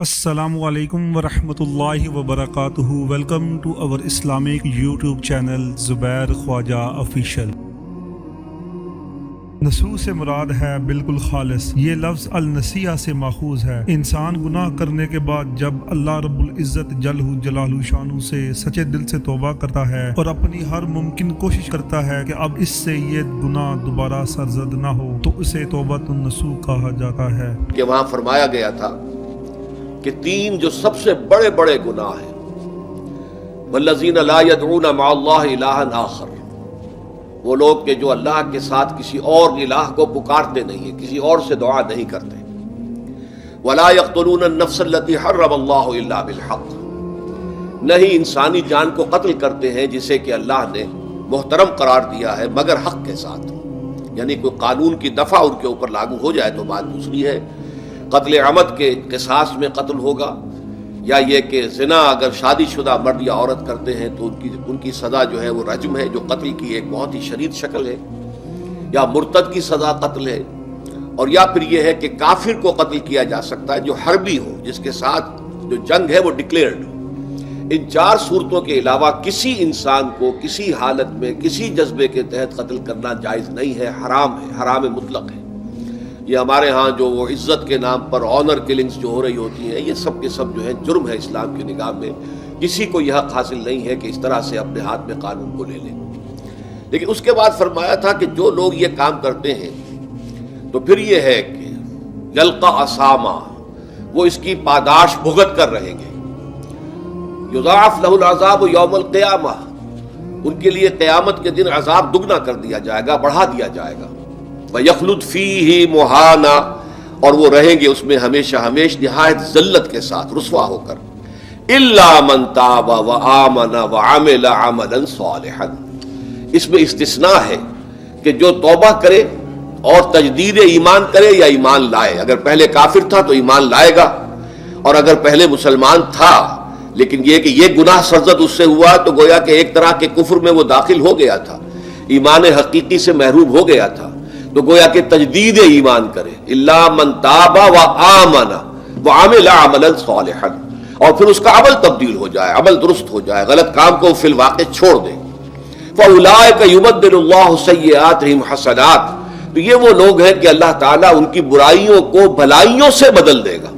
السلام علیکم ورحمۃ اللہ وبرکاتہ۔ ویلکم ٹو اور اسلامک یوٹیوب چینل زبیر خواجہ آفیشیل۔ نسو سے مراد ہے بالکل خالص۔ یہ لفظ النسیہ سے ماخوذ ہے۔ انسان گناہ کرنے کے بعد جب اللہ رب العزت جلہ جلالہ شانہ سے سچے دل سے توبہ کرتا ہے اور اپنی ہر ممکن کوشش کرتا ہے کہ اب اس سے یہ گناہ دوبارہ سرزد نہ ہو تو اسے توبۃ النسوح کہا جاتا ہے۔ کہ وہاں فرمایا گیا تھا کہ تین جو سب سے بڑے بڑے گناہ ہیں، والذین لا يدعون مع اللہ الہا آخر، وہ لوگ کہ جو اللہ کے ساتھ کسی اور الہ کو پکارتے نہیں ہیں، کسی اور سے دعا نہیں کرتے، ولا يقتلون النفس التي حرم اللہ الا بالحق، نہیں انسانی جان کو قتل کرتے ہیں جسے کہ اللہ نے محترم قرار دیا ہے مگر حق کے ساتھ، یعنی کوئی قانون کی دفعہ ان کے اوپر لاگو ہو جائے تو بات دوسری ہے۔ قتل عمد کے قصاص میں قتل ہوگا، یا یہ کہ زنا اگر شادی شدہ مرد یا عورت کرتے ہیں تو ان کی سزا جو ہے وہ رجم ہے، جو قتل کی ایک بہت ہی شدید شکل ہے، یا مرتد کی سزا قتل ہے، اور یا پھر یہ ہے کہ کافر کو قتل کیا جا سکتا ہے جو حربی ہو، جس کے ساتھ جو جنگ ہے وہ ڈکلیئرڈ ہو۔ ان چار صورتوں کے علاوہ کسی انسان کو کسی حالت میں کسی جذبے کے تحت قتل کرنا جائز نہیں ہے، حرام ہے، حرام مطلق ہے۔ یہ ہمارے ہاں جو وہ عزت کے نام پر آنر کلنگز جو ہو رہی ہوتی ہیں، یہ سب کے سب جو ہے جرم ہے اسلام کی نگاہ میں۔ کسی کو یہ حق حاصل نہیں ہے کہ اس طرح سے اپنے ہاتھ میں قانون کو لے لیں۔ لیکن اس کے بعد فرمایا تھا کہ جو لوگ یہ کام کرتے ہیں تو پھر یہ ہے کہ یلقا اسامہ، وہ اس کی پاداش بھگت کر رہیں گے۔ یضاعف لہ العذاب یوم القیامہ، ان کے لیے قیامت کے دن عذاب دگنا کر دیا جائے گا، بڑھا دیا جائے گا۔ وَيَخْلُدْ فِيهِ مُهَانًا، اور وہ رہیں گے اس میں ہمیشہ ہمیش نہایت ذلت کے ساتھ، رسوا ہو کر۔ إِلَّا مَن تَابَ وَآمَنَ وَعَمِلَ عَمَلًا صَالِحًا، اس میں استثناء ہے کہ جو توبہ کرے اور تجدید ایمان کرے یا ایمان لائے۔ اگر پہلے کافر تھا تو ایمان لائے گا، اور اگر پہلے مسلمان تھا لیکن یہ کہ یہ گناہ سرزد اس سے ہوا تو گویا کہ ایک طرح کے کفر میں وہ داخل ہو گیا تھا، ایمان حقیقی سے محروم ہو گیا تھا، تو گویا کہ تجدید ایمان کرے۔ الا من تاب وآمن وعمل عملا صالحا، اور پھر اس کا عمل تبدیل ہو جائے، عمل درست ہو جائے، غلط کام کو فی الواقع چھوڑ دے۔ فاولئک یبدل اللہ سیئاتہم حسنات، تو یہ وہ لوگ ہیں کہ اللہ تعالیٰ ان کی برائیوں کو بھلائیوں سے بدل دے گا۔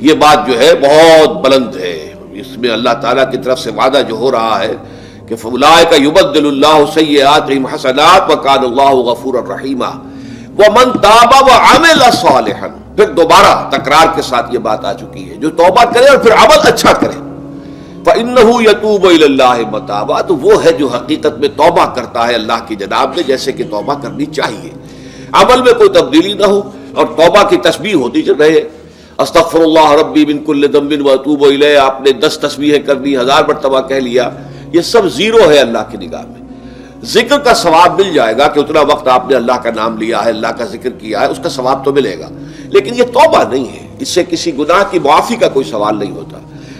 یہ بات جو ہے بہت بلند ہے، اس میں اللہ تعالیٰ کی طرف سے وعدہ جو ہو رہا ہے کہ فاولئک یبدل اللہ سیئاتہم حسنات وکان اللہ غفورا رحیما ومن تاب وعمل صالحا، پھر دوبارہ تکرار کے ساتھ یہ بات آ چکی ہے، جو توبہ کرے اور پھر عمل اچھا کرے، فإنہ یتوب الی اللہ متابا، تو وہ ہے جو حقیقت میں توبہ کرتا ہے اللہ کی جناب میں جیسے کہ توبہ کرنی چاہیے، عمل میں کوئی تبدیلی نہ ہو، اور توبہ کی تسبیح ہوتی رہے، استغفر اللہ ربی من کل ذنب واتوب الیہ، آپ نے 10 تسبیحیں کر لی، 1000 مرتبہ کہہ لیا، یہ سب زیرو ہے اللہ کی نگاہ میں۔ ذکر کا ثواب مل جائے گا کہ اتنا وقت آپ نے اللہ کا نام لیا ہے، اللہ کا ذکر کیا ہے، اس کا ثواب تو ملے گا، لیکن یہ توبہ نہیں ہے، اس سے کسی گناہ کی معافی کا کوئی سوال نہیں ہوتا،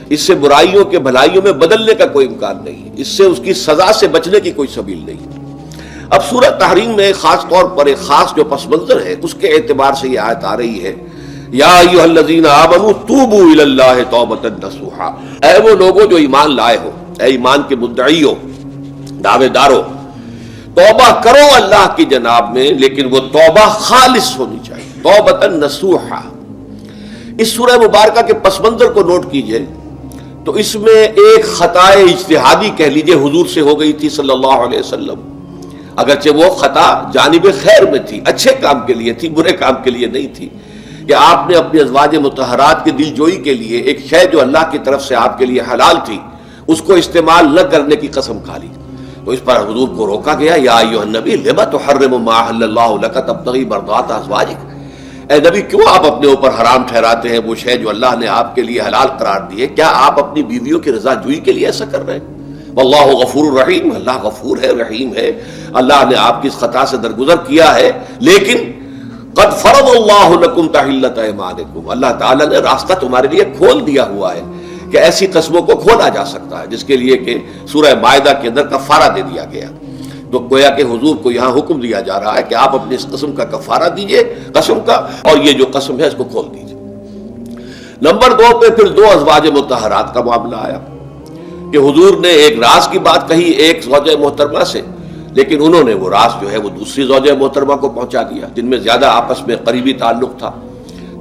اس سے برائیوں کے بھلائیوں میں بدلنے کا کوئی امکان نہیں ہے، اس سے اس کی سزا سے بچنے کی کوئی سبیل نہیں۔ اب سورہ تحریم میں خاص طور پر ایک خاص جو پس منظر ہے اس کے اعتبار سے یہ آیت آ رہی ہے، یا ایھا الذین آمنوا توبوا الی اللہ توبۃ نصوحا، اے وہ لوگوں جو ایمان لائے ہو، اے ایمان کے مدعیو، دعوے دارو، توبہ کرو اللہ کی جناب میں، لیکن وہ توبہ خالص ہونی چاہیے، توبۃ نصوحا۔ اس سورہ مبارکہ کے پس منظر کو نوٹ کیجئے تو اس میں ایک خطائے اجتہادی کہہ لیجئے حضور سے ہو گئی تھی صلی اللہ علیہ وسلم، اگرچہ وہ خطا جانب خیر میں تھی، اچھے کام کے لیے تھی، برے کام کے لیے نہیں تھی، کہ آپ نے اپنی ازواج مطہرات کی دل جوئی کے لیے ایک شے جو اللہ کی طرف سے آپ کے لیے حلال تھی اس کو استعمال نہ کرنے کی قسم کھا لی، تو اس پر حضور کو روکا گیا، یا ایھا النبی لم تحرم ما احل اللہ لک تبتغی مرضات ازواجک، اے نبی کیوں آپ اپنے اوپر حرام ٹھہراتے ہیں وہ شے جو اللہ نے آپ کے لیے حلال قرار دی ہے؟ کیا آپ اپنی بیویوں کی رضا جوئی کے لیے ایسا کر رہے ہیں؟ واللہ غفور الرحیم، اللہ غفور ہے، رحیم ہے، اللہ نے آپ کی اس خطا سے درگزر کیا ہے، لیکن قد فرض اللہ لکم تحلۃ ایمانکم، اللہ تعالیٰ نے راستہ تمہارے لیے کھول دیا ہوا ہے کہ ایسی قسموں کو کھولا جا سکتا ہے، جس کے لیے کہ سورہ مائدہ کے اندر کفارہ دے دیا گیا۔ تو گویا کہ حضور کو یہاں حکم دیا جا رہا ہے کہ آپ اپنی اس قسم کا کفارہ دیجئے، قسم کا، اور یہ جو قسم ہے اس کو کھول دیجئے۔ نمبر 2 پہ پھر 2 ازواج مطہرات کا معاملہ آیا کہ حضور نے ایک راز کی بات کہی ایک زوجہ محترمہ سے، لیکن انہوں نے وہ راز جو ہے وہ دوسری زوجہ محترمہ کو پہنچا دیا جن میں زیادہ آپس میں قریبی تعلق تھا.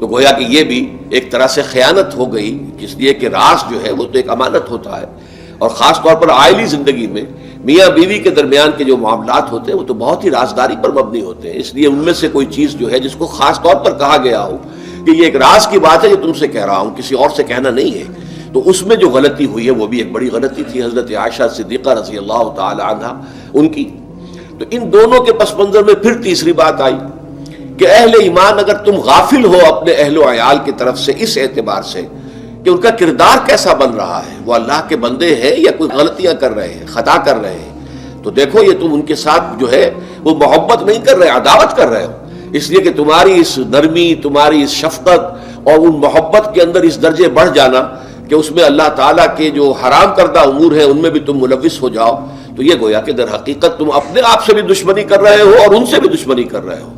تو گویا کہ یہ بھی ایک طرح سے خیانت ہو گئی، اس لیے کہ راز جو ہے وہ تو ایک امانت ہوتا ہے، اور خاص طور پر عائلی زندگی میں میاں بیوی کے درمیان کے جو معاملات ہوتے ہیں وہ تو بہت ہی رازداری پر مبنی ہوتے ہیں. اس لیے ان میں سے کوئی چیز جو ہے جس کو خاص طور پر کہا گیا ہو کہ یہ ایک راز کی بات ہے جو تم سے کہہ رہا ہوں، کسی اور سے کہنا نہیں ہے، تو اس میں جو غلطی ہوئی ہے وہ بھی ایک بڑی غلطی تھی حضرت عائشہ صدیقہ رضی اللہ تعالی عنہا ان کی. تو ان دونوں کے پس منظر میں پھر تیسری بات آئی کہ اہل ایمان اگر تم غافل ہو اپنے اہل و عیال کی طرف سے اس اعتبار سے کہ ان کا کردار کیسا بن رہا ہے، وہ اللہ کے بندے ہیں یا کوئی غلطیاں کر رہے ہیں، خطا کر رہے ہیں، تو دیکھو یہ تم ان کے ساتھ جو ہے وہ محبت نہیں کر رہے، عداوت کر رہے ہو. اس لیے کہ تمہاری اس نرمی، تمہاری اس شفقت اور ان محبت کے اندر اس درجے بڑھ جانا کہ اس میں اللہ تعالیٰ کے جو حرام کردہ امور ہیں ان میں بھی تم ملوث ہو جاؤ، تو یہ گویا کہ در حقیقت تم اپنے آپ سے بھی دشمنی کر رہے ہو اور ان سے بھی دشمنی کر رہے ہو.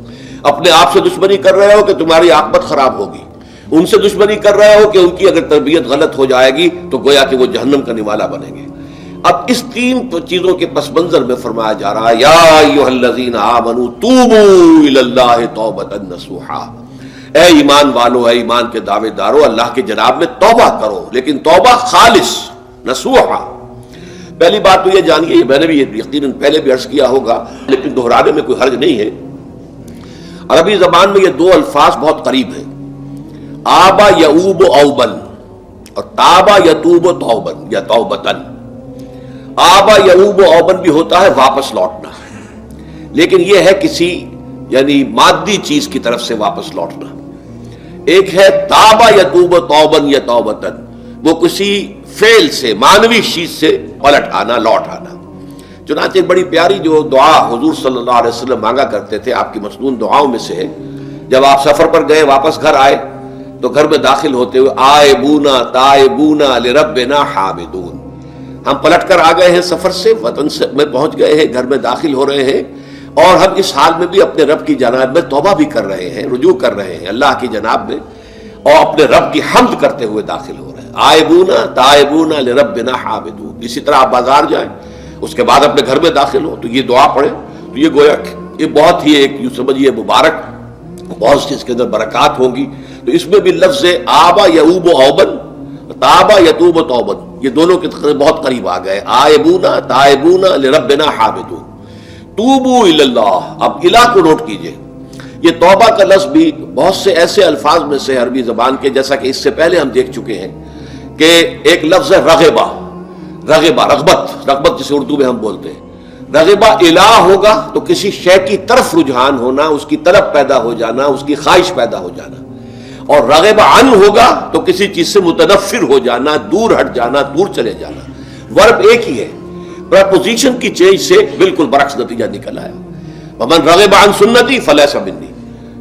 اپنے آپ سے دشمنی کر رہے ہو کہ تمہاری عاقبت خراب ہوگی، ان سے دشمنی کر رہے ہو کہ ان کی اگر تربیت غلط ہو جائے گی تو گویا کہ وہ جہنم کا نوالا بنیں گے. اب اس 3 چیزوں کے پس منظر میں فرمایا جا رہا ہے یا ایھا الذین آمنوا توبوا الی اللہ توبۃ نصوحا، اے ایمان والو، اے ایمان کے دعوے دارو، اللہ کے جناب میں توبہ کرو، لیکن توبہ خالص نصوحا. پہلی بات تو یہ جانیے، میں نے بھی یقیناً پہلے بھی عرض کیا ہوگا لیکن دہرانے میں کوئی حرج نہیں ہے، عربی زبان میں یہ 2 الفاظ بہت قریب ہیں، آبا یعوب اوبن اور تابا یتوب توبن یا توبتن. آبا یعوب اوبن بھی ہوتا ہے واپس لوٹنا، لیکن یہ ہے کسی یعنی مادی چیز کی طرف سے واپس لوٹنا. ایک ہے تابا یتوب توبن یا توبتن، وہ کسی فعل سے، معنوی چیز سے پلٹ آنا، لوٹ آنا. چنانچہ ایک بڑی پیاری جو دعا حضور صلی اللہ علیہ وسلم مانگا کرتے تھے، آپ کی مصنون دعاؤں میں سے ہے، جب آپ سفر پر گئے واپس گھر آئے تو گھر میں داخل ہوتے ہوئے آئبونا تائبونا لربنا حامدون، ہم پلٹ کر آ گئے ہیں سفر سے، وطن میں پہنچ گئے ہیں، گھر میں داخل ہو رہے ہیں اور ہم اس حال میں بھی اپنے رب کی جناب میں توبہ بھی کر رہے ہیں، رجوع کر رہے ہیں اللہ کی جناب میں، اور اپنے رب کی حمد کرتے ہوئے داخل ہو رہے ہیں. آئبونا تائبونا لربنا حامدون. اسی طرح آپ بازار جائیں، اس کے بعد اپنے گھر میں داخل ہو تو یہ دعا پڑھیں، تو یہ گویا یہ بہت ہی ایک یوں سمجھیے مبارک، بہت سی اس کے اندر برکات ہوں گی. تو اس میں بھی لفظ آبا یعوب اوبن، تابا یتوب توبن، یہ دونوں کے بہت قریب آ گئے، آئبونا تائبونا لربنا حامدون. توبو الی اللہ، اب الہ کو نوٹ کیجئے، یہ توبہ کا لفظ بھی بہت سے ایسے الفاظ میں سے عربی زبان کے، جیسا کہ اس سے پہلے ہم دیکھ چکے ہیں کہ ایک لفظ ہے رغبہ، رغبہ رغبت جسے اردو میں ہم بولتے ہیں. رغبہ الہ ہوگا تو کسی شے کی طرف رجحان ہونا، اس کی طلب پیدا ہو جانا، اس کی خواہش پیدا ہو جانا. اور رغبہ عن ہوگا تو کسی چیز سے متنفر ہو جانا، دور ہٹ جانا، دور چلے جانا. ورب ایک ہی ہے، پریپوزیشن کی چینج سے بالکل برعکس نتیجہ نکل آیا. ومن رغب عن سنتی فلیس منی،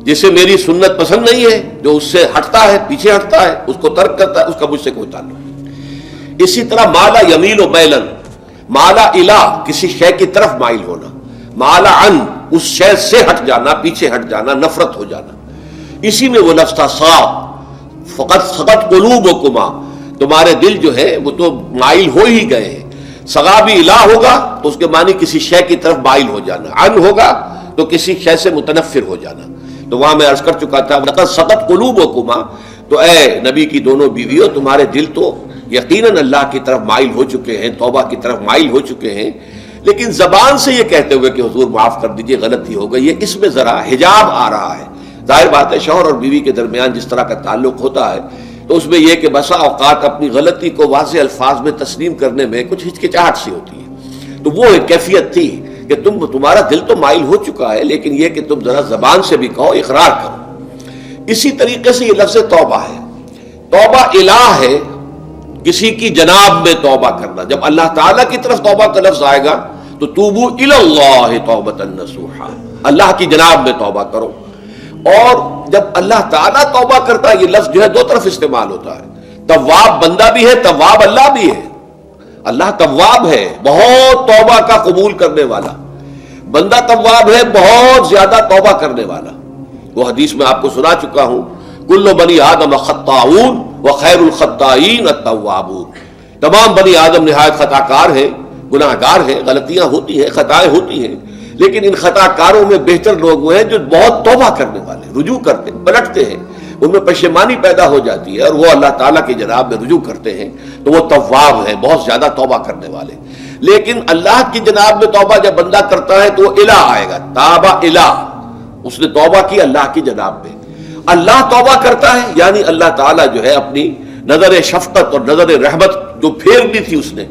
جسے میری سنت پسند نہیں ہے، جو اس سے ہٹتا ہے، پیچھے ہٹتا ہے، اس کو ترک کرتا ہے، اس کا مجھ سے کوئی تعلق نہیں. اسی طرح مالا یمیل و میلن، مالا الہ کسی شے کی طرف مائل ہونا، مالا عن اس شے سے ہٹ جانا، پیچھے ہٹ جانا، نفرت ہو جانا. اسی میں وہ لفظ تھا سا، فقط سقط قلوبکما، تمہارے دل جو ہے وہ تو مائل ہو ہی گئے ہیں. سغا بھی الہ ہوگا تو اس کے معنی کسی شے کی طرف مائل ہو جانا، عن ہوگا تو کسی شے سے متنفر ہو جانا. تو وہاں میں عرض کر چکا تھا لقد سقط قلوبکما، تو اے نبی کی دونوں بیویوں تمہارے دل تو یقیناً اللہ کی طرف مائل ہو چکے ہیں، توبہ کی طرف مائل ہو چکے ہیں. لیکن زبان سے یہ کہتے ہوئے کہ حضور معاف کر دیجئے غلطی ہو گئی ہے، اس میں ذرا حجاب آ رہا ہے. ظاہر بات ہے شوہر اور بیوی کے درمیان جس طرح کا تعلق ہوتا ہے تو اس میں یہ کہ بسا اوقات اپنی غلطی کو واضح الفاظ میں تسلیم کرنے میں کچھ ہچکچاہٹ سی ہوتی ہے. تو وہ ایک کیفیت تھی کہ تمہارا دل تو مائل ہو چکا ہے، لیکن یہ کہ تم ذرا زبان سے بھی کہو، اقرار کرو. اسی طریقے سے یہ لفظ توبہ ہے، توبہ الہ ہے، کسی کی جناب میں توبہ کرنا. جب اللہ تعالیٰ کی طرف توبہ کا لفظ آئے گا تو توبو الی اللہ توبۃ نصوحا، اللہ کی جناب میں توبہ کرو. اور جب اللہ تعالیٰ توبہ کرتا ہے، یہ لفظ جو ہے 2 طرف استعمال ہوتا ہے. تواب بندہ بھی ہے، تواب اللہ بھی ہے. اللہ تواب ہے، بہت توبہ کا قبول کرنے والا. بندہ تواب ہے، بہت زیادہ توبہ کرنے والا. وہ حدیث میں آپ کو سنا چکا ہوں، کل بنی آدم خطاؤون وخیر الخطائین التوابون، تمام بنی آدم نہایت خطا کار ہیں، گناہ گار ہیں، غلطیاں ہوتی ہیں، خطائیں ہوتی ہیں، لیکن ان خطا کاروں میں بہتر لوگ وہ ہیں جو بہت توبہ کرنے والے، رجوع کرتے ہیں، پلٹتے ہیں، ان میں پشیمانی پیدا ہو جاتی ہے اور وہ اللہ تعالیٰ کی جناب میں رجوع کرتے ہیں تو وہ تواب ہیں، بہت زیادہ توبہ کرنے والے۔ لیکن اللہ کی جناب میں توبہ جب بندہ کرتا ہے تو وہ الہ آئے گا، تابہ الہ، اس نے توبہ کی اللہ کی جناب میں۔ اللہ توبہ کرتا ہے یعنی اللہ تعالیٰ جو ہے اپنی نظر شفقت اور نظر رحمت جو پھیر دی تھی اس نے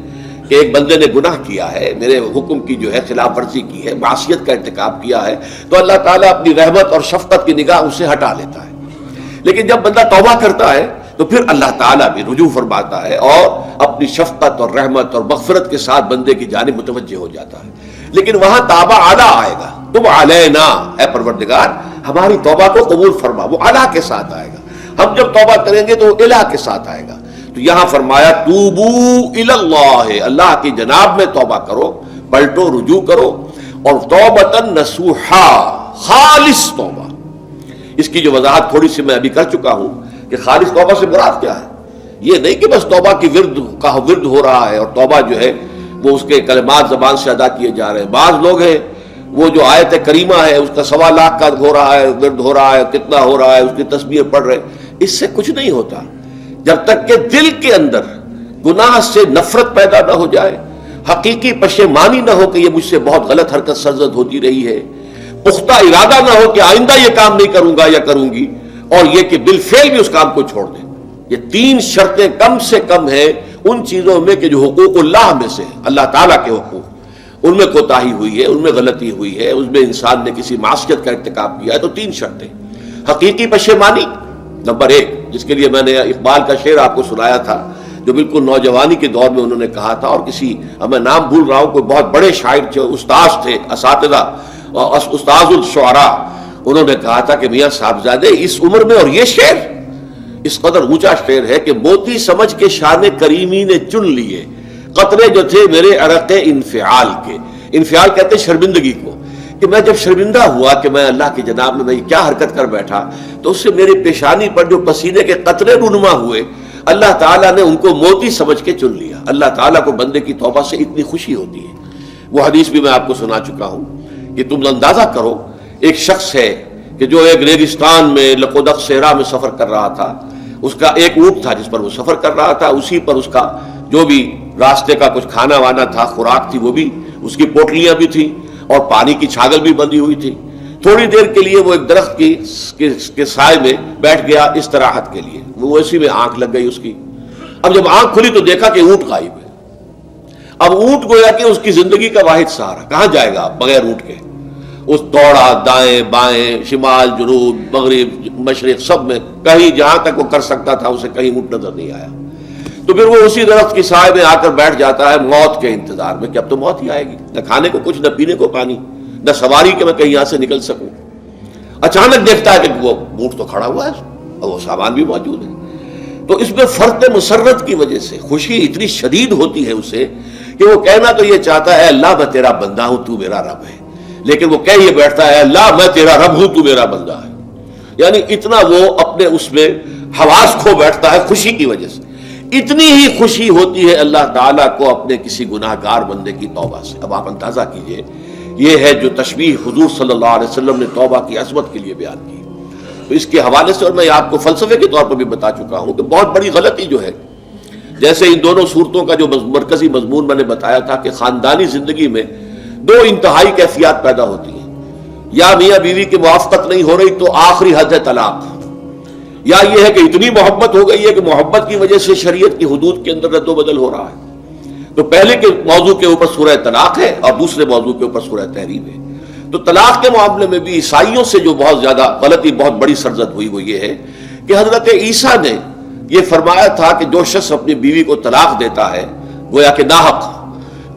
کہ ایک بندے نے گناہ کیا ہے، میرے حکم کی جو ہے خلاف ورزی کی ہے، معصیت کا ارتکاب کیا ہے، تو اللہ تعالیٰ اپنی رحمت اور شفقت کی نگاہ اسے ہٹا لیتا ہے۔ لیکن جب بندہ توبہ کرتا ہے تو پھر اللہ تعالیٰ بھی رجوع فرماتا ہے اور اپنی شفقت اور رحمت اور مغفرت کے ساتھ بندے کی جانب متوجہ ہو جاتا ہے۔ لیکن وہاں تابہ اعلیٰ آئے گا، تم علینا اے پروردگار ہماری توبہ کو قبول فرما، وہ اعلیٰ کے ساتھ آئے گا۔ ہم جب توبہ کریں گے تو وہ الہ کے ساتھ آئے گا۔ تو یہاں فرمایا توبو الی اللہ، اللہ کی جناب میں توبہ کرو، پلٹو، رجوع کرو، اور توبۃ نصوحا، خالص توبہ۔ اس کی جو وضاحت تھوڑی سی میں ابھی کر چکا ہوں کہ خالص توبہ سے مراد کیا ہے۔ یہ نہیں کہ بس توبہ کی ورد ہو رہا ہے اور توبہ جو ہے وہ اس کے کلمات زبان سے ادا کیے جا رہے ہیں۔ بعض لوگ ہیں وہ جو آیت کریمہ ہے اس کا 1.25 لاکھ کا ہو رہا ہے، ورد ہو رہا ہے، کتنا ہو رہا ہے، اس کی تسبیح پڑھ رہے ہیں، اس سے کچھ نہیں ہوتا جب تک کہ دل کے اندر گناہ سے نفرت پیدا نہ ہو جائے، حقیقی پشیمانی نہ ہو کہ یہ مجھ سے بہت غلط حرکت سرزد ہوتی رہی ہے، پختہ ارادہ نہ ہو کہ آئندہ یہ کام نہیں کروں گا یا کروں گی، اور یہ کہ بالفعل بھی اس کام کو چھوڑ دیں۔ یہ 3 شرطیں کم سے کم ہیں ان چیزوں میں کہ جو حقوق اللہ میں سے اللہ تعالیٰ کے حقوق، ان میں کوتاہی ہوئی ہے، ان میں غلطی ہوئی ہے، اس میں انسان نے کسی معصیت کا ارتکاب کیا ہے، تو 3 شرطیں۔ حقیقی پشیمانی نمبر 1، جس کے لیے میں نے اقبال کا شعر آپ کو سنایا تھا جو بالکل نوجوانی کے دور میں انہوں نے کہا تھا، اور کسی میں نام بھول رہا ہوں، کوئی بہت بڑے شاعر تھے، استاذ تھے، اساتذہ، استاذ الشعراء، انہوں نے کہا تھا کہ میاں صاحبزادے اس عمر میں، اور یہ شعر اس قدر اونچا شعر ہے کہ موتی سمجھ کے شان کریمی نے چن لیے قطرے جو تھے میرے عرق انفعال کے۔ انفعال کہتے ہیں شرمندگی کو، کہ میں جب شرمندہ ہوا کہ میں اللہ کی جناب میں کیا حرکت کر بیٹھا، تو اس سے میری پیشانی پر جو پسینے کے قطرے رونما ہوئے، اللہ تعالیٰ نے ان کو موتی سمجھ کے چن لیا۔ اللہ تعالیٰ کو بندے کی توبہ سے اتنی خوشی ہوتی ہے۔ وہ حدیث بھی میں آپ کو سنا چکا ہوں کہ تم اندازہ کرو، ایک شخص ہے کہ جو ایک ریگستان میں لقودق صحرا میں سفر کر رہا تھا، اس کا ایک اونٹ تھا جس پر وہ سفر کر رہا تھا، اسی پر اس کا جو بھی راستے کا کچھ کھانا وانا تھا، خوراک تھی، وہ بھی اس کی پوٹلیاں بھی تھیں اور پانی کی چھاگل بھی بندھی ہوئی تھی۔ تھوڑی دیر کے لیے وہ ایک درخت کے سائے میں بیٹھ گیا استراحت کے لیے، وہ اسی میں آنکھ لگ گئی اس کی۔ اب جب آنکھ کھلی تو دیکھا کہ اونٹ غائب ہے۔ اب اونٹ گویا کہ اس کی زندگی کا واحد سہارا، کہاں جائے گا بغیر اونٹ کے؟ اس دوڑا دائیں بائیں، شمال جنوب مغرب مشرق، سب میں کہیں جہاں تک وہ کر سکتا تھا اسے کہیں اونٹ نظر نہیں آیا۔ تو پھر وہ اسی درخت کی سائے میں آ کر بیٹھ جاتا ہے موت کے انتظار میں کہ اب تو موت ہی آئے گی، نہ کھانے کو کچھ، نہ پینے کو پانی، نہ سواری کہ میں کہیں یہاں سے نکل سکوں۔ اچانک دیکھتا ہے کہ وہ اونٹ تو کھڑا ہوا ہے اور وہ سامان بھی موجود ہے۔ تو اس میں فرط مسرت کی وجہ سے خوشی اتنی شدید ہوتی ہے اسے کہ وہ کہنا تو یہ چاہتا ہے اللہ میں تیرا بندہ ہوں تو میرا رب ہے، لیکن وہ کہہ یہ بیٹھتا ہے اللہ میں تیرا رب ہوں تو میرا بندہ ہے۔ یعنی اتنا وہ اپنے اس میں حواس کھو بیٹھتا ہے خوشی کی وجہ سے۔ اتنی ہی خوشی ہوتی ہے اللہ تعالیٰ کو اپنے کسی گناہ گار بندے کی توبہ سے۔ اب آپ اندازہ کیجئے، یہ ہے جو تشبیہ حضور صلی اللہ علیہ وسلم نے توبہ کی عظمت کے لیے بیان کی۔ تو اس کے حوالے سے، اور میں آپ کو فلسفے کے طور پر بھی بتا چکا ہوں کہ بہت بڑی غلطی جو ہے، جیسے ان دونوں صورتوں کا جو مرکزی مضمون میں نے بتایا تھا کہ خاندانی زندگی میں 2 انتہائی کیفیات پیدا ہوتی ہیں، یا میاں بیوی کی موافقت نہیں ہو رہی تو آخری حد ہے طلاق، یا یہ ہے کہ اتنی محبت ہو گئی ہے کہ محبت کی وجہ سے شریعت کی حدود کے اندر رد و بدل ہو رہا ہے۔ تو پہلے کے موضوع کے اوپر سورہ طلاق ہے اور دوسرے موضوع کے اوپر سورہ تحریم ہے۔ تو طلاق کے معاملے میں بھی عیسائیوں سے جو بہت زیادہ غلطی، بہت بڑی سرزد ہوئی وہ یہ ہے کہ حضرت عیسیٰ نے یہ فرمایا تھا کہ جو شخص اپنی بیوی کو طلاق دیتا ہے گویا کہ ناحق،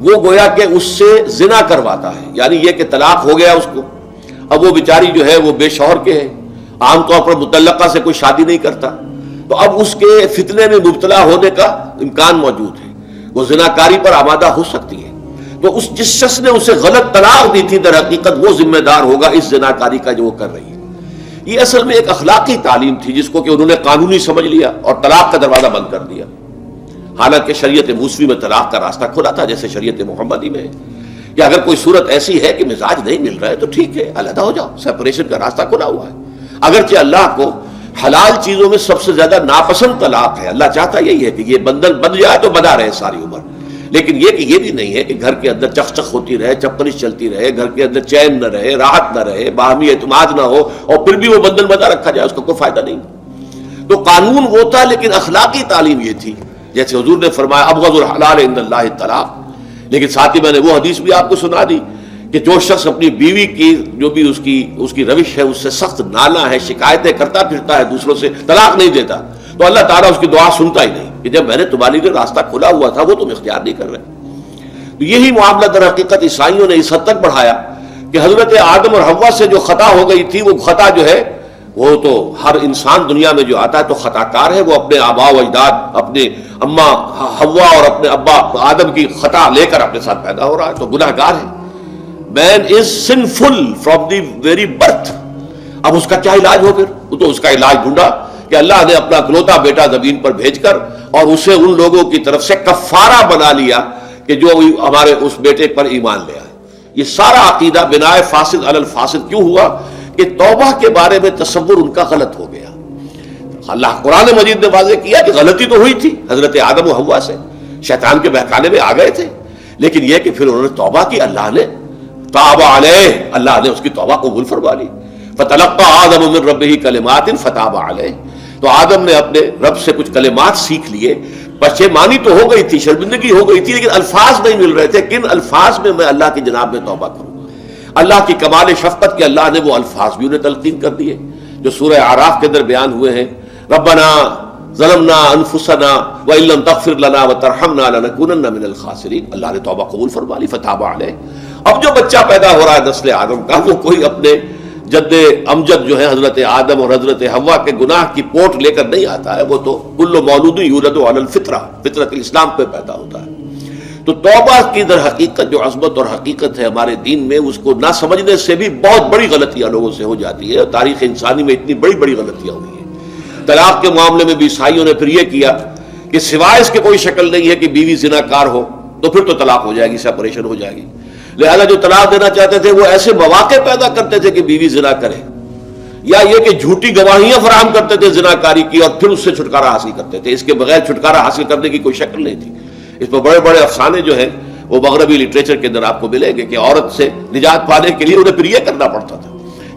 وہ گویا کہ اس سے زنا کرواتا ہے، یعنی یہ کہ طلاق ہو گیا اس کو، اب وہ بیچاری جو ہے وہ بے شوہر کے ہے، عام طور پر مطلقہ سے کوئی شادی نہیں کرتا، تو اب اس کے فتنے میں مبتلا ہونے کا امکان موجود ہے، وہ زناکاری پر آمادہ ہو سکتی ہے۔ تو جس شخص نے اسے غلط طلاق دی تھی در حقیقت وہ ذمہ دار ہوگا اس زناکاری کا جو وہ کر رہی ہے۔ یہ اصل میں ایک اخلاقی تعلیم تھی جس کو کہ انہوں نے قانونی سمجھ لیا اور طلاق کا دروازہ بند کر دیا، حالانکہ شریعت موسوی میں طلاق کا راستہ کھلا تھا جیسے شریعت محمدی میں ہے، کہ اگر کوئی صورت ایسی ہے کہ مزاج نہیں مل رہا ہے تو ٹھیک ہے، علیحدہ ہو جاؤ، سیپریشن کا راستہ کھلا ہوا ہے۔ اگرچہ اللہ کو حلال چیزوں میں سب سے زیادہ ناپسند طلاق ہے، اللہ چاہتا یہی ہے کہ یہ بندھن بن جائے تو بنا رہے ساری عمر، لیکن یہ بھی نہیں ہے کہ گھر کے اندر چخ چخ ہوتی رہے، چپکلش چلتی رہے، گھر کے اندر چین نہ رہے، راحت نہ رہے، باہمی اعتماد نہ ہو اور پھر بھی وہ بندھن بنا رکھا جائے، اس کا کوئی فائدہ نہیں۔ تو قانون وہ تھا، لیکن اخلاقی تعلیم یہ تھی، جیسے حضور نے فرمایا ابغض الحلال عند اللہ الطلاق، لیکن ساتھ ہی میں نے وہ حدیث بھی آپ کو سنا دی کہ جو شخص اپنی بیوی کی جو بھی اس کی روش ہے اس سے سخت نالا ہے، شکایتیں کرتا پھرتا ہے دوسروں سے، طلاق نہیں دیتا، تو اللہ تعالیٰ اس کی دعا سنتا ہی نہیں کہ جب میں نے تمہارے لیے راستہ کھلا ہوا تھا وہ تم اختیار نہیں کر رہے۔ تو یہی معاملہ در حقیقت عیسائیوں نے اس حد تک بڑھایا کہ حضرت آدم اور حوا سے جو خطا ہو گئی تھی، وہ خطا جو ہے وہ تو ہر انسان دنیا میں جو آتا ہے تو خطا کار ہے، وہ اپنے آباء و اجداد، اپنے اماں حوا اور اپنے ابا آدم کی خطا لے کر اپنے ساتھ پیدا ہو رہا ہے، تو گناہ گار ہے۔ Man is sinful from the very birth. اب اس کا کیا علاج ہو؟ پھر وہ تو اس کا علاج ڈھونڈا کہ اللہ نے اپنا اکلوتا بیٹا زمین پر بھیج کر اور اسے ان لوگوں کی طرف سے کفارہ بنا لیا کہ جو ہمارے اس بیٹے پر ایمان لے آئے۔ یہ سارا عقیدہ بناء فاسد علی الفاسد کیوں ہوا؟ کہ توبہ کے بارے میں تصور ان کا غلط ہو گیا۔ اللہ قرآن مجید نے واضح کیا کہ غلطی تو ہوئی تھی حضرت آدم و حوا سے، شیطان کے بہکانے میں آ گئے تھے، لیکن یہ کہ پھر انہوں نے توبہ کی، اللہ نے تاب علیہ، اللہ نے اس کی توبہ قبول فرما لی۔ فتلقى آدم من ربہ کلمات فتاب علیہ، تو آدم نے اپنے رب سے کچھ کلمات سیکھ لیے، پشیمانی تو ہو گئی تھی، شرمندگی ہو گئی تھی، لیکن الفاظ نہیں مل رہے تھے، کن الفاظ میں میں اللہ کی جناب میں توبہ کروں۔ اللہ کی کمال شفقت کے اللہ نے وہ الفاظ بھی انہیں تلقین کر دیے جو سورہ اعراف کے اندر بیان ہوئے ہیں، ربنا ظلمنا انفسنا وان لم تغفر لنا وترحمنا لنکونن من الخاسرین۔ اللہ نے توبہ قبول فرما لی، فتاب علیہ۔ اب جو بچہ پیدا ہو رہا ہے نسل آدم کا، وہ کوئی اپنے جد امجد جو ہے حضرت آدم اور حضرت حوا کے گناہ کی پوٹ لے کر نہیں آتا ہے، وہ تو کل مولود یولد علی الفطرہ، فطرت الاسلام پہ پیدا ہوتا ہے۔ تو توبہ کی در حقیقت جو عظمت اور حقیقت ہے ہمارے دین میں، اس کو نہ سمجھنے سے بھی بہت بڑی غلطیاں لوگوں سے ہو جاتی ہے، اور تاریخ انسانی میں اتنی بڑی بڑی غلطیاں ہوئی ہیں۔ طلاق کے معاملے میں بھی عیسائیوں نے پھر یہ کیا کہ سوائے اس کے کوئی شکل نہیں ہے کہ بیوی زنا کار ہو تو پھر تو طلاق ہو جائے گی، سیپریشن ہو جائے گی، لہذا جو طلاق دینا چاہتے تھے وہ ایسے مواقع پیدا کرتے تھے کہ بیوی زنا کرے، یا یہ کہ جھوٹی گواہیاں فراہم کرتے تھے زنا کاری کی اور پھر اس سے چھٹکارا حاصل کرتے تھے۔ اس کے بغیر چھٹکارا حاصل کرنے کی کوئی شکل نہیں تھی۔ اس پر بڑے بڑے افسانے جو ہیں وہ مغربی لٹریچر کے اندر آپ کو ملیں گے کہ عورت سے نجات پانے کے لیے انہیں پھر یہ کرنا پڑتا تھا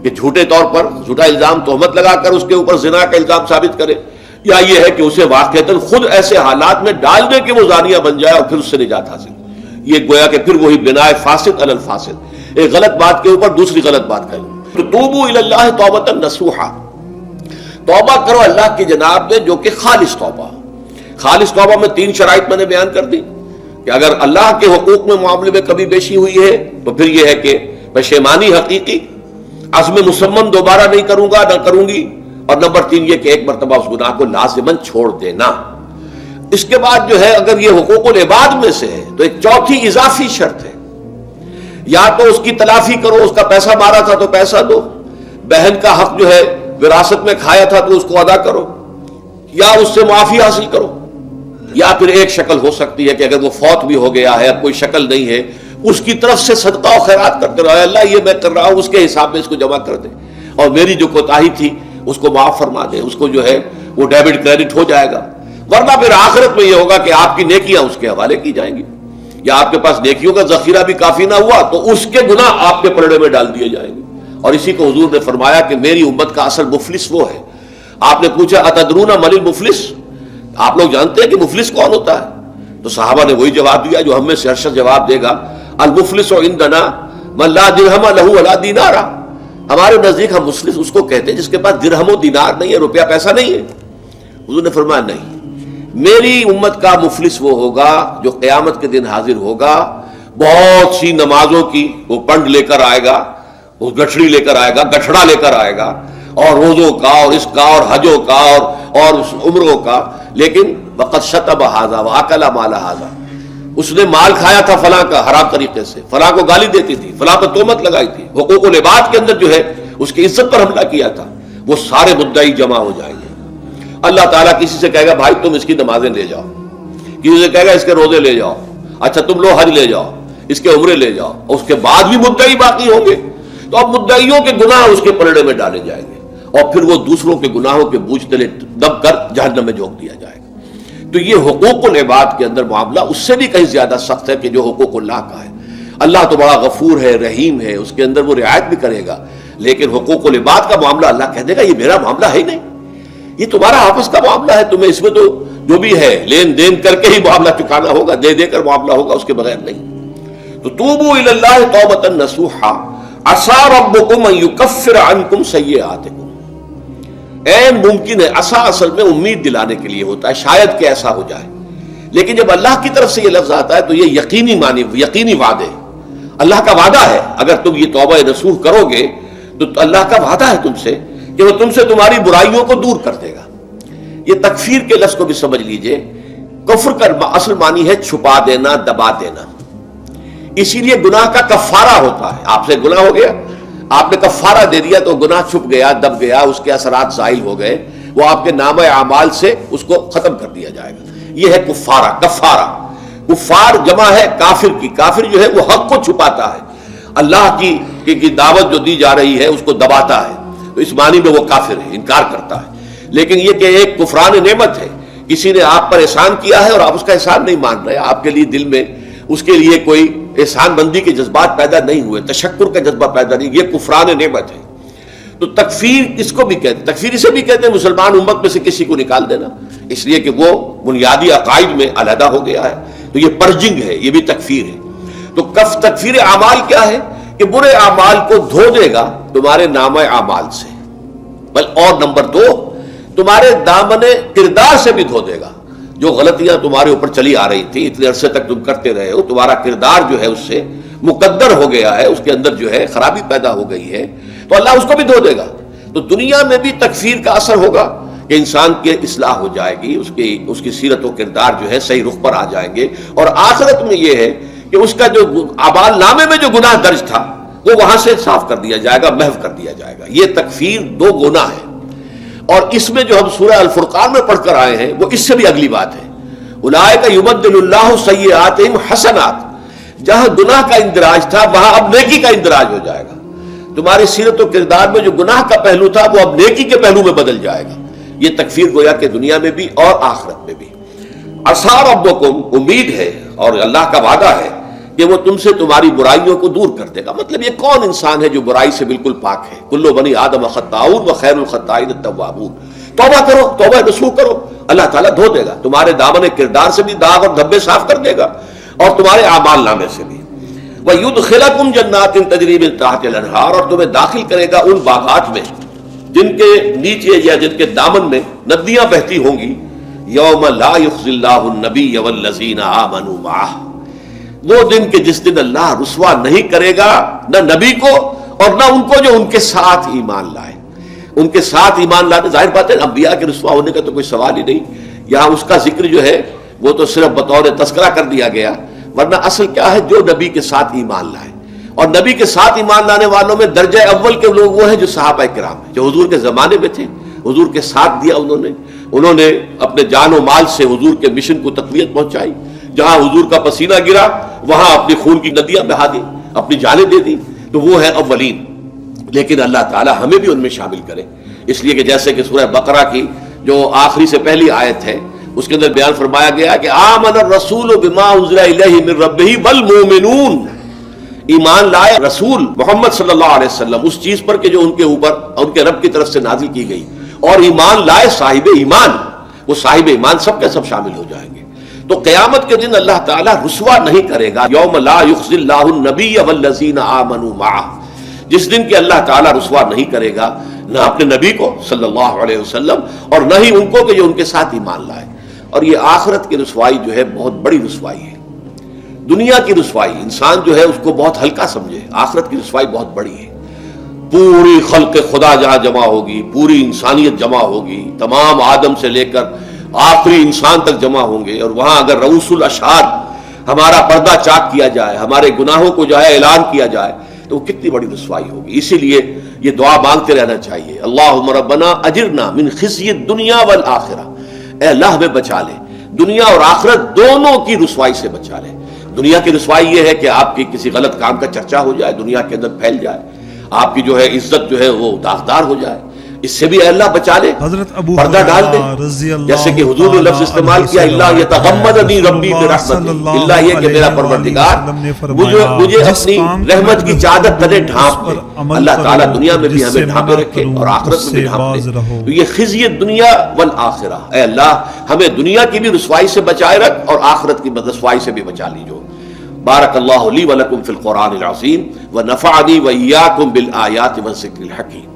کہ جھوٹے طور پر جھوٹا الزام تہمت لگا کر اس کے اوپر زنا کا الزام ثابت کرے، یا یہ ہے کہ اسے واقعتاً خود ایسے حالات میں ڈال دے کہ وہ زانیہ بن جائے اور پھر اس سے نجات حاصل۔ یہ گویا کہ پھر وہی بناء فاسد علی الفاسد، ایک غلط بات کے اوپر دوسری غلط بات کریں۔ تو توبوا الی اللہ توبۃ نصوحا، توبہ کرو اللہ کی جناب میں جو کہ خالص توبہ۔ خالص توبہ میں 3 شرائط میں نے بیان کر دی کہ اگر اللہ کے حقوق میں معاملے میں کبھی بیشی ہوئی ہے تو پھر یہ ہے کہ پشیمانی حقیقی، عزم مصمم دوبارہ نہیں کروں گا، نہ کروں گی، اور نمبر 3 یہ کہ ایک مرتبہ اس گناہ کو لازماً چھوڑ دینا۔ اس کے بعد جو ہے اگر یہ حقوق العباد میں سے ہے تو ایک چوتھی اضافی شرط ہے، یا تو اس کی تلافی کرو، اس کا پیسہ مارا تھا تو پیسہ دو، بہن کا حق جو ہے وراثت میں کھایا تھا تو اس کو ادا کرو، یا اس سے معافی حاصل کرو، یا پھر ایک شکل ہو سکتی ہے کہ اگر وہ فوت بھی ہو گیا ہے، اب کوئی شکل نہیں ہے، اس کی طرف سے صدقہ و خیرات کرتے رہو، اللہ یہ میں کر رہا ہوں اس کے حساب میں اس کو جمع کر دے، اور میری جو کوتاہی تھی اس کو معاف فرما دے، اس کو جو ہے وہ ڈیبٹ کریڈٹ ہو جائے گا۔ ورنہ پھر آخرت میں یہ ہوگا کہ آپ کی نیکیاں اس کے حوالے کی جائیں گی، یا آپ کے پاس نیکیوں کا ذخیرہ بھی کافی نہ ہوا تو اس کے گناہ آپ کے پلڑے میں ڈال دیے جائیں گے۔ اور اسی کو حضور نے فرمایا کہ میری امت کا اصل مفلس وہ ہے۔ آپ نے پوچھا اتدرون من المفلس، آپ لوگ جانتے ہیں کہ مفلس کون ہوتا ہے؟ تو صحابہ نے وہی جواب دیا جو ہم میں سے ہر شخص جواب دے گا، المفلس عندنا من لا درہم لہ ولا دینار، ہمارے نزدیک ہم مفلس اس کو کہتے ہیں جس کے پاس درہم و دینار نہیں ہے، روپیہ پیسہ نہیں ہے۔ حضور نے فرمایا نہیں، میری امت کا مفلس وہ ہوگا جو قیامت کے دن حاضر ہوگا، بہت سی نمازوں کی وہ پنڈ لے کر آئے گا، وہ گٹھڑی لے کر آئے گا، گٹھڑا لے کر آئے گا، اور روزوں کا اور اس کا اور حجوں کا اور عمروں کا، لیکن وقد شتم ھذا واکل مال ھذا، اس نے مال کھایا تھا فلاں کا حرام طریقے سے، فلاں کو گالی دیتی تھی، فلاں پر تہمت لگائی تھی، حقوق العباد کے اندر جو ہے اس کی عزت پر حملہ کیا تھا، وہ سارے مدعی جمع ہو جائیں گے. اللہ تعالیٰ کسی سے کہے گا بھائی تم اس کی نمازیں لے جاؤ، کسی سے کہے گا اس کے روزے لے جاؤ، اچھا تم لو حج لے جاؤ، اس کے عمرے لے جاؤ، اور اس کے بعد بھی مدعی باقی ہوں گے. تو اب مدعیوں کے گناہ اس کے پلڑے میں ڈالے جائیں گے اور پھر وہ دوسروں کے گناہوں کے بوجھ تلے دب کر جہنم میں جھونک دیا جائے گا. تو یہ حقوق العباد کے اندر معاملہ اس سے بھی کہیں زیادہ سخت ہے کہ جو حقوق اللہ کا ہے. اللہ تو بڑا غفور ہے، رحیم ہے، اس کے اندر وہ رعایت بھی کرے گا، لیکن حقوق العباد کا معاملہ اللہ کہہ دے گا یہ میرا معاملہ ہے ہی نہیں، یہ تمہارا آپس کا معاملہ ہے، تمہیں اس میں تو جو بھی ہے لین دین کر کے ہی معاملہ چکانا ہوگا، دے دے کر معاملہ ہوگا، اس کے بغیر نہیں. تو توبوا الی اللہ توبۃ نصوحا عسى ربکم ان یکفر عنکم سیئاتکم. عین ممکن ہے، عسى اصل میں امید دلانے کے لیے ہوتا ہے، شاید کہ ایسا ہو جائے، لیکن جب اللہ کی طرف سے یہ لفظ آتا ہے تو یہ یقینی معنی، یقینی وعدے، اللہ کا وعدہ ہے. اگر تم یہ توبہ نصوح کرو گے تو اللہ کا وعدہ ہے تم سے کہ وہ تم سے تمہاری برائیوں کو دور کر دے گا. یہ تکفیر کے لفظ کو بھی سمجھ لیجئے. کفر کا اصل معنی ہے چھپا دینا، دبا دینا. اسی لیے گناہ کا کفارہ ہوتا ہے. آپ سے گناہ ہو گیا، آپ نے کفارہ دے دیا تو گناہ چھپ گیا، دب گیا، اس کے اثرات زائل ہو گئے، وہ آپ کے نامہ اعمال سے اس کو ختم کر دیا جائے گا. یہ ہے کفارہ، کفارہ. کفار جمع ہے کافر کی. کافر جو ہے وہ حق کو چھپاتا ہے، اللہ کی دعوت جو دی جا رہی ہے اس کو دباتا ہے، تو اس معنی میں وہ کافر ہے، انکار کرتا ہے. لیکن یہ کہ ایک کفران نعمت ہے، کسی نے آپ پر احسان کیا ہے اور آپ اس کا احسان نہیں مان رہے، آپ کے لیے دل میں اس کے لیے کوئی احسان بندی کے جذبات پیدا نہیں ہوئے، تشکر کا جذبہ پیدا نہیں، یہ کفران نعمت ہے. تو تکفیر اس کو بھی کہتے ہیں، تکفیر اسے بھی کہتے ہیں مسلمان امت میں سے کسی کو نکال دینا، اس لیے کہ وہ بنیادی عقائد میں علیحدہ ہو گیا ہے. تو یہ پرجنگ ہے، یہ بھی تکفیر ہے. تو تکفیر اعمال کیا ہے کہ برے اعمال کو دھو دے گا تمہارے نامہ اعمال سے، بل اور نمبر 2 تمہارے دامن کردار سے بھی دھو دے گا. جو غلطیاں تمہارے اوپر چلی آ رہی تھی، اتنے عرصے تک تم کرتے رہے ہو، تمہارا کردار جو ہے اس سے مقدر ہو گیا ہے، اس کے اندر جو ہے خرابی پیدا ہو گئی ہے، تو اللہ اس کو بھی دھو دے گا. تو دنیا میں بھی تکفیر کا اثر ہوگا کہ انسان کی اصلاح ہو جائے گی، اس کی سیرت و کردار جو ہے صحیح رخ پر آ جائیں گے. اور آخرت میں یہ ہے کہ اس کا جو اعمال نامے میں جو گناہ درج تھا وہ وہاں سے صاف کر دیا جائے گا، محو کر دیا جائے گا. یہ تکفیر 2 گناہ ہے. اور اس میں جو ہم سورہ الفرقان میں پڑھ کر آئے ہیں وہ اس سے بھی اگلی بات ہے. اولئک یبدل اللہ سیئاتہم حسنات. جہاں گناہ کا اندراج تھا وہاں اب نیکی کا اندراج ہو جائے گا. تمہاری سیرت و کردار میں جو گناہ کا پہلو تھا وہ اب نیکی کے پہلو میں بدل جائے گا. یہ تکفیر گویا کہ دنیا میں بھی اور آخرت میں بھی. عسیٰ ربکم، امید ہے اور اللہ کا وعدہ ہے کہ وہ تم سے تمہاری برائیوں کو دور کر دے گا. مطلب یہ کون انسان ہے جو برائی سے بالکل پاک ہے؟ کل بنی آدم خطاؤون وخیر الخطائین التوابون. توبہ کرو، توبہ نصوح کرو، اللہ تعالیٰ دھو دے گا. تمہارے دامن کردار سے بھی داغ اور دھبے صاف کر دے گا اور تمہارے اعمال نامے سے بھی. وَيُدْخِلَكُمْ جَنَّاتٍ تَجْرِي مِن تَحْتِهَا الْأَنْهَارُ. اور تمہیں داخل کرے گا ان باغات میں جن کے نیچے یا جن کے دامن میں ندیاں بہتی ہوں گی. یوم لا یخزی اللہ النبی والذین آمنوا معہ. وہ دن کہ جس دن اللہ رسوا نہیں کرے گا نہ نبی کو اور نہ ان کو جو ان کے ساتھ ایمان لائے. ان کے ساتھ ایمان لانے، ظاہر بات ہے انبیاء کے رسوا ہونے کا تو کوئی سوال ہی نہیں. یہاں اس کا ذکر جو ہے وہ تو صرف بطور تذکرہ کر دیا گیا، ورنہ اصل کیا ہے جو نبی کے ساتھ ایمان لائے. اور نبی کے ساتھ ایمان لانے والوں میں درجہ اول کے لوگ وہ ہیں جو صحابہ کرام ہیں، جو حضور کے زمانے میں تھے، حضور کے ساتھ دیا انہوں نے اپنے جان و مال سے حضور کے مشن کو تقویت پہنچائی. جہاں حضور کا پسینہ گرا وہاں اپنی خون کی ندیاں بہا دی، اپنی جانیں دے دی. تو وہ ہے اولین. لیکن اللہ تعالی ہمیں بھی ان میں شامل کرے، اس لیے کہ جیسے کہ سورہ بقرہ کی جو آخری سے پہلی آیت ہے اس کے اندر بیان فرمایا گیا کہ آمن الرسول بما انزل الیہ من ربہ والمؤمنون. ایمان لائے رسول محمد صلی اللہ علیہ وسلم اس چیز پر کہ جو ان کے اوپر ان کے رب کی طرف سے نازل کی گئی، اور ایمان لائے صاحب ایمان. وہ صاحب ایمان سب کے سب شامل ہو جائیں گے. تو قیامت کے دن اللہ تعالیٰ رسوا نہیں کرے گا. یوم لا یخزی اللہ النبی والذین آمنوا معہ. جس دن کہ اللہ تعالیٰ رسوا نہیں کرے گا نہ اپنے نبی کو صلی اللہ علیہ وسلم اور نہ ہی ان کو کہ جو ان کے ساتھ ایمان لائے. اور یہ آخرت کی رسوائی جو ہے بہت بڑی رسوائی ہے. دنیا کی رسوائی انسان جو ہے اس کو بہت ہلکا سمجھے، آخرت کی رسوائی بہت بڑی ہے. پوری خلق خدا جہاں جمع ہوگی، پوری انسانیت جمع ہوگی، تمام آدم سے لے کر آخری انسان تک جمع ہوں گے، اور وہاں اگر رؤوس الاشہاد ہمارا پردہ چاک کیا جائے، ہمارے گناہوں کو جو ہے اعلان کیا جائے تو وہ کتنی بڑی رسوائی ہوگی. اسی لیے یہ دعا مانگتے رہنا چاہیے, اللہم ربنا اجرنا من خزی الدنیا والآخرہ, اے اللہ ہمیں بچا لے دنیا اور آخرت دونوں کی رسوائی سے بچا لے. دنیا کی رسوائی یہ ہے کہ آپ کی کسی غلط کام کا چرچا ہو جائے, دنیا کے اندر پھیل جائے, آپ کی جو ہے عزت جو ہے وہ داغدار ہو جائے, اس سے بھی اللہ بچا لے. حضرت ابو پردہ ڈال دے, رضی اللہ جیسے کہ حضور نے لفظ استعمال کیا, اللہ یتغمدنی ربی برحمتہ, اللہ یہ کہ میرا پروردگار مجھے اپنی رحمت کی چادر تلے ڈھانپ لے. اللہ تعالیٰ دنیا میں بھی ہمیں ڈھانپے رکھے اور آخرت میں بھی ڈھانپ لے. تو یہ خزی الدنیا والآخرہ, اے اللہ ہمیں دنیا کی بھی رسوائی سے بچائے رکھ اور آخرت کی رسوائی سے بھی بچا لیجو. بارک اللہ لی ولکم فی القرآن العظیم ونفعنی وإیاکم بالآیات والذکر الحکیم.